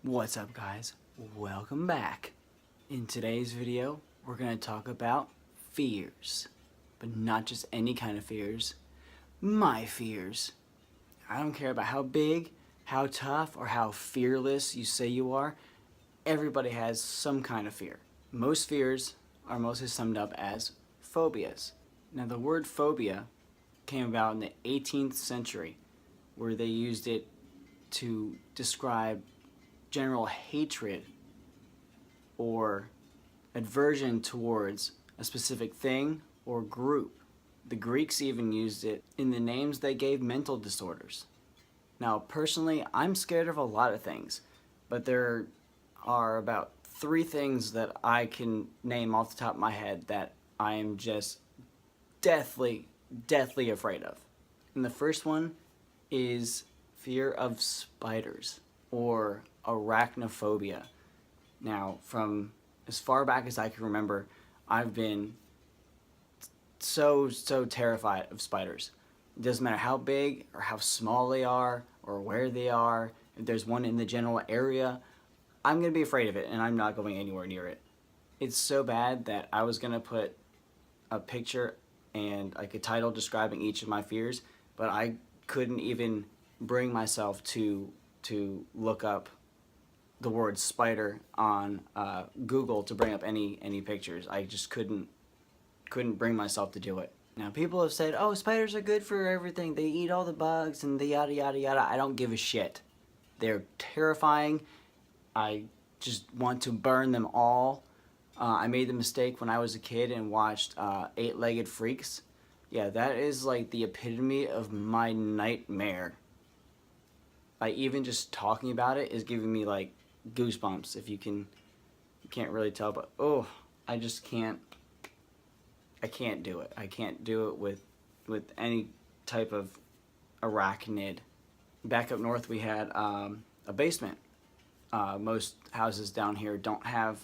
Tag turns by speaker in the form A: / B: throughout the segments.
A: What's up, guys? Welcome back. In today's video, we're going to talk about fears. But not just any kind of fears. My fears. I don't care about how big, how tough, or how fearless you say you are. Everybody has some kind of fear. Most fears are mostly summed up as phobias. Now, the word phobia came about in the 18th century, where they used it to describe general hatred or aversion towards a specific thing or group. The Greeks even used it in the names they gave mental disorders. Now, personally, I'm scared of a lot of things, but there are about 3 things that I can name off the top of my head that I am just deathly afraid of. And the first one is fear of spiders, or arachnophobia. Now, from as far back as I can remember, I've been so terrified of spiders. It doesn't matter how big or how small they are or where they are. If there's one in the general area, I'm going to be afraid of it and I'm not going anywhere near it. It's so bad that I was going to put a picture and like a title describing each of my fears, but I couldn't even bring myself to look up the word spider on Google to bring up any pictures. I just couldn't bring myself to do it. Now, people have said, oh, spiders are good for everything. They eat all the bugs and the yada yada yada. I don't give a shit. They're terrifying. I just want to burn them all. I made the mistake when I was a kid and watched Eight-Legged Freaks. Yeah, that is like the epitome of my nightmare. Like, even just talking about it is giving me like goosebumps. If you can't really tell, but oh, I just can't. I can't do it. I can't do it with any type of arachnid. Back up north, we had a basement. Most houses down here don't have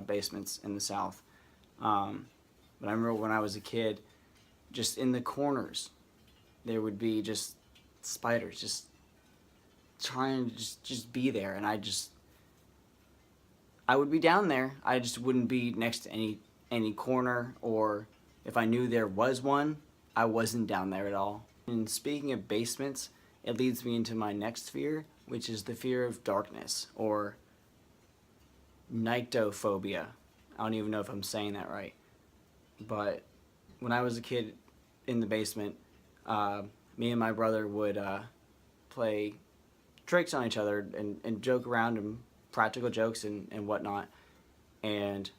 A: basements in the south. But I remember when I was a kid, just in the corners, there would be just spiders just trying to just be there, and I would be down there. I just wouldn't be next to any corner, or if I knew there was one, I wasn't down there at all. And speaking of basements, it leads me into my next fear, which is the fear of darkness, or nyctophobia. I don't even know if I'm saying that right. But when I was a kid in the basement, me and my brother would play tricks on each other and joke around and practical jokes and whatnot. And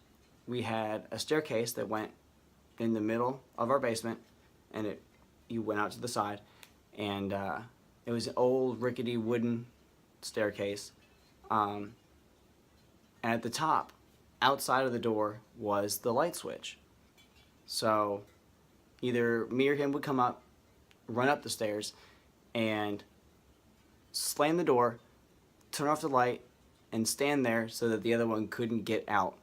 A: we had a staircase that went in the middle of our basement, and you went out to the side, and it was an old rickety wooden staircase. And at the top, outside of the door, was the light switch. So either me or him would come up, run up the stairs, and slam the door, turn off the light, and stand there so that the other one couldn't get out.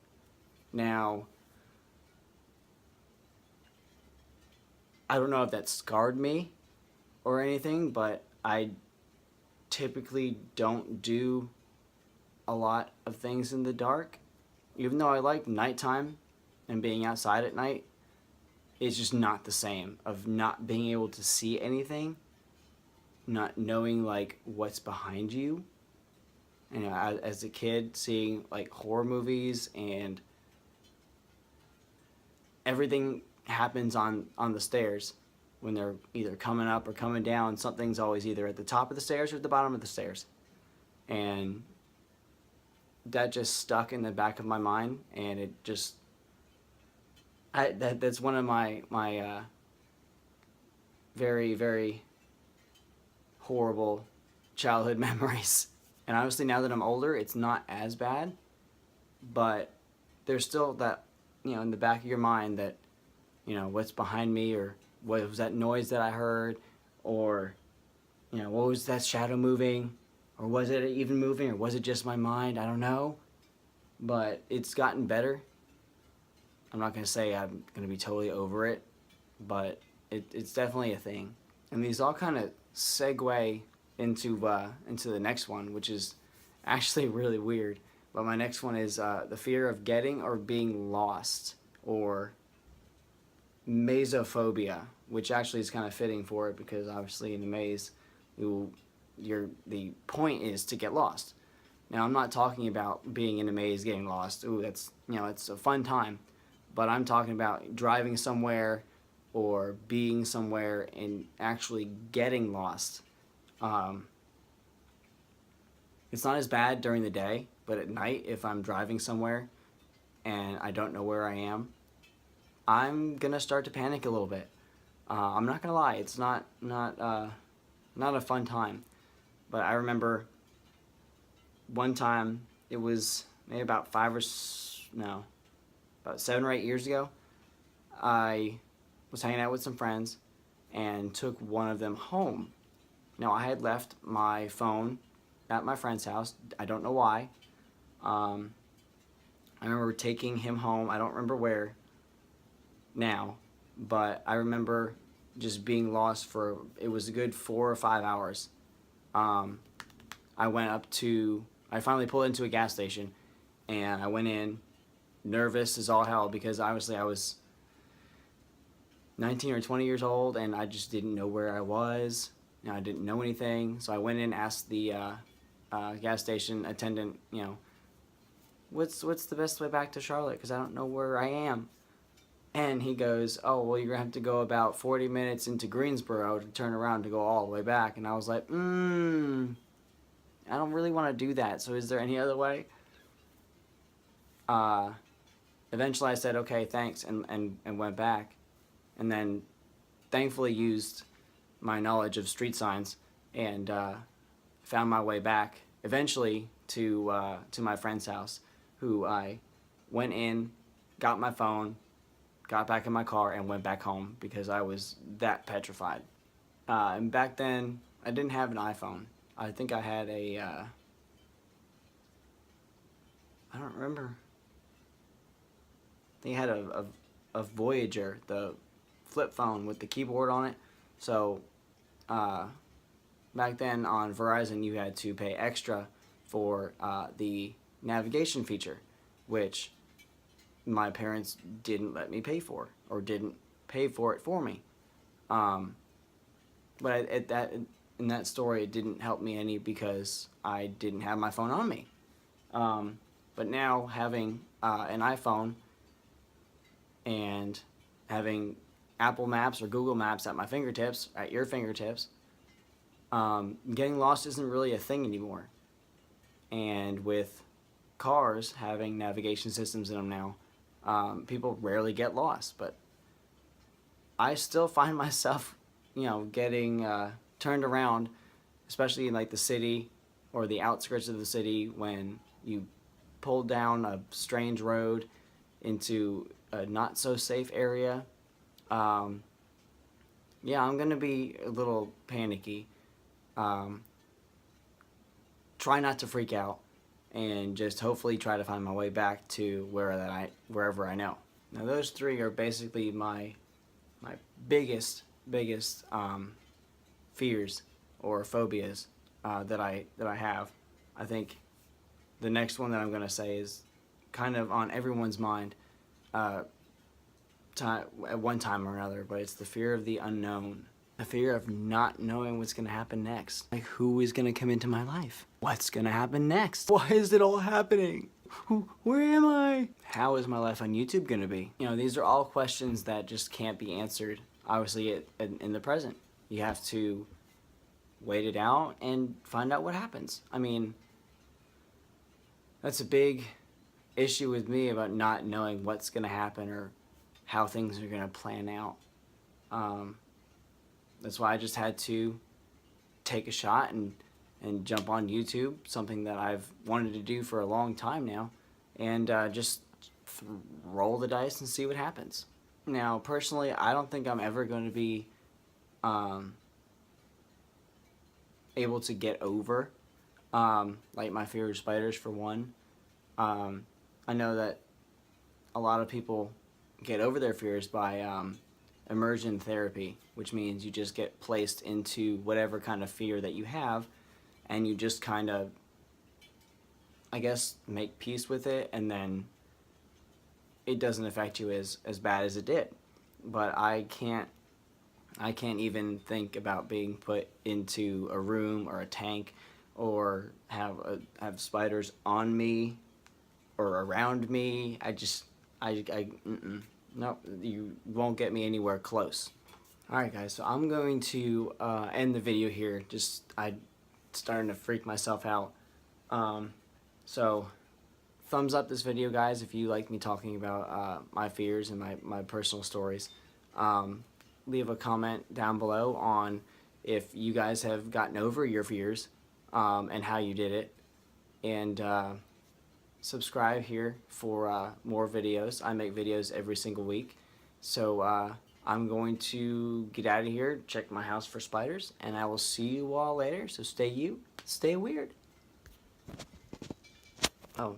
A: Now, I don't know if that scarred me or anything, but I typically don't do a lot of things in the dark. Even though I like nighttime and being outside at night, it's just not the same of not being able to see anything, not knowing like what's behind you. You know, as a kid, seeing like horror movies and everything happens on the stairs when they're either coming up or coming down. Something's always either at the top of the stairs or at the bottom of the stairs. And that just stuck in the back of my mind, and it just that's one of my very horrible childhood memories. And obviously now that I'm older, it's not as bad, but there's still that, you know, in the back of your mind that, you know, what's behind me, or what was that noise that I heard, or, you know, what was that shadow moving, or was it even moving, or was it just my mind? I don't know, but it's gotten better. I'm not going to say I'm going to be totally over it, but it's definitely a thing. And these all kind of segue into the next one, which is actually really weird. But my next one is the fear of getting or being lost, or mazophobia, which actually is kind of fitting for it because obviously in the maze, the point is to get lost. Now I'm not talking about being in a maze getting lost. Ooh, that's, it's a fun time. But I'm talking about driving somewhere or being somewhere and actually getting lost. It's not as bad during the day, but at night, if I'm driving somewhere and I don't know where I am, I'm gonna start to panic a little bit. I'm not gonna lie, it's not a fun time. But I remember one time, it was maybe about about 7 or 8 years ago. I was hanging out with some friends and took one of them home. Now, I had left my phone at my friend's house. I don't know why. I remember taking him home. I don't remember where now, but I remember just being lost for, it was a good 4 or 5 hours. I finally pulled into a gas station, and I went in nervous as all hell because obviously I was 19 or 20 years old and I just didn't know where I was. I didn't know anything, so I went in and asked the gas station attendant, what's the best way back to Charlotte, because I don't know where I am. And he goes, oh, well, you're going to have to go about 40 minutes into Greensboro to turn around to go all the way back. And I was like, I don't really want to do that, so is there any other way? Eventually I said, okay, thanks, and went back. And then thankfully used my knowledge of street signs and found my way back eventually to my friend's house, who I went in, got my phone, got back in my car, and went back home because I was that petrified. And back then, I didn't have an iPhone. I think I had I don't remember. I think I had a Voyager, the flip phone with the keyboard on it. So back then on Verizon, you had to pay extra for the navigation feature, which my parents didn't let me pay for, or didn't pay for it for me. But in that story, it didn't help me any because I didn't have my phone on me. But now having an iPhone and having Apple Maps or Google Maps at my fingertips, at your fingertips, getting lost isn't really a thing anymore. And with cars having navigation systems in them now, people rarely get lost. But I still find myself, getting turned around, especially in like the city or the outskirts of the city, when you pull down a strange road into a not so safe area. Yeah, I'm gonna be a little panicky. Try not to freak out, and just hopefully try to find my way back to wherever I know. Now those three are basically my biggest fears or phobias that I have. I think the next one that I'm gonna say is kind of on everyone's mind at one time or another, but it's the fear of the unknown. The fear of not knowing what's going to happen next. Like, who is going to come into my life? What's going to happen next? Why is it all happening? Where am I? How is my life on YouTube going to be? These are all questions that just can't be answered, obviously, in the present. You have to wait it out and find out what happens. I mean, that's a big issue with me about not knowing what's going to happen or how things are going to plan out. That's why I just had to take a shot and jump on YouTube, something that I've wanted to do for a long time now, and just roll the dice and see what happens. Now, personally, I don't think I'm ever going to be able to get over like my fear of spiders, for one. I know that a lot of people get over their fears by immersion therapy, which means you just get placed into whatever kind of fear that you have, and you just kind of I guess, make peace with it, and then it doesn't affect you as bad as it did. But I can't even think about being put into a room or a tank or have spiders on me or around me. Nope, you won't get me anywhere close. Alright guys, so I'm going to end the video here. I'm starting to freak myself out. So thumbs up this video, guys, if you like me talking about my fears and my personal stories. Leave a comment down below on if you guys have gotten over your fears and how you did it. And subscribe here for more videos. I make videos every single week. So I'm going to get out of here, check my house for spiders, and I will see you all later. So stay weird. Oh,